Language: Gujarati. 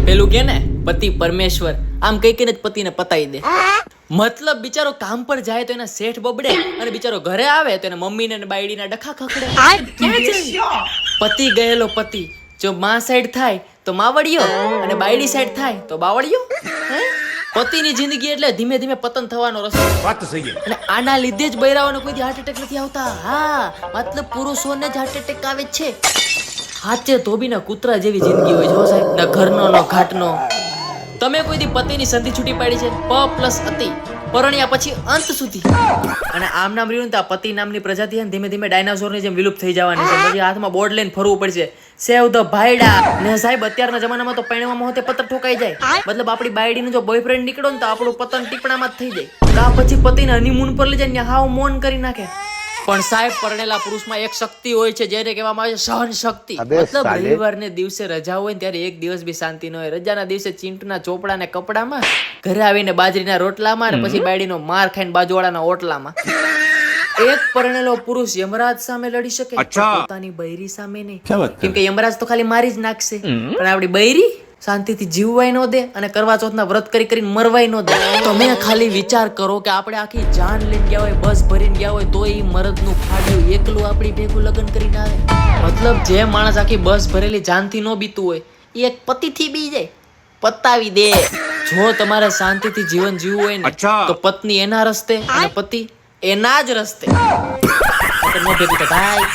પેલું કે ને પતિ પરમેશ્વર, આમ કઈ કઈને જ પતિને પતાઈ દે. મતલબ બિચારો કામ પર જાય તો એના શેઠ બબડે, અને બિચારો ઘરે આવે તો એના મમ્મીને ને બાયડીના ડખા ખખડે. ક્યાં જાય? પતિ ગયેલો પતિ જો માં સાઈડ થાય તો માવડિયો, અને બાયડી સાઈડ થાય તો બાવડિયો. હે? પતિની જિંદગી એટલે ધીમે ધીમે પતન થવાનો રસ્તો. વાત સહી છે. અને આના લીધે જ બૈરાઓને કોઈ હાર્ટ એટેક નથી આવતા. હા, મતલબ પુરુષોને જ હાર્ટ એટેક આવે છે. હાચે ધોબીના કૂતરા જેવી જિંદગી હોય જો સાહેબ, ના ઘરનો ન ઘાટનો. તમે કોઈ દી પતિની સંધિ છૂટી પાડી છે? પ પ્લસ અતિ, પરણ્યા પછી અંત સુધી. અને આમ નામ રહ્યું ને તો આ પતિ નામની પ્રજાતિ છે ને ધીમે ધીમે ડાયનાસોરની જેમ વિલુપ્ત થઈ જવાની છે. પછી હાથમાં બોર્ડ લઈને ફરવું પડશે, સેવ ધ ભાઈડા. ને સાહેબ અત્યારના જમાનામાં તો પરણવામાં હોતે પતર ઠોકાઈ જાય. મતલબ આપણી બાયડીનો જો બોયફ્રેન્ડ નીકળો ને તો આપણું પતન ટીપણામાં જ થઈ જાય. કા પછી પતિને હનીમૂન પર લઈ જાય ને હાવ મૌન કરી નાખે. પણ સાહેબ પરણેલા પુરુષમાં એક શક્તિ હોય છે જેને કહેવામાં આવે છે સહન શક્તિ. મતલબ રવિવારને દિવસે રજા હોય ને ત્યારે એક દિવસ બી શાંતિ ન હોય. રજાના દિવસે ચીંટુના ચોપડા ને કપડામાં, ઘરે આવીને બાજરીના રોટલામાં, અને પછી બાયડીનો માર ખાઈને બાજુવાળાના ઓટલામાં. એક પરણેલો પુરુષ યમરાજ સામે લડી શકે, પોતાની બૈરી સામે નહીં. કેમ કે યમરાજ તો ખાલી મારી જ નાખશે, પણ આપણી બૈરી શાંતિથી જીવવાય ન દે, અને કરવા ચોથના વ્રત કરી કરીને મરવાય ન દે. તમે ખાલી વિચાર કરો કે આપણે આખી જાન લઈને ગયા હોય, બસ ભરીને ગયા હોય, તો એ મરદનું ફાડ્યું એકલું આપણી ભેગું લગ્ન કરીને આવે. મતલબ જે માણસ આખી બસ ભરેલી જાનથી ન બીતું હોય એ એક પતિથી બી જાય. પતાવી દે. જો તમારે શાંતિથી જીવન જીવવું હોય ને તો પત્ની એના રસ્તે અને પતિ એના જ રસ્તે. ભાઈ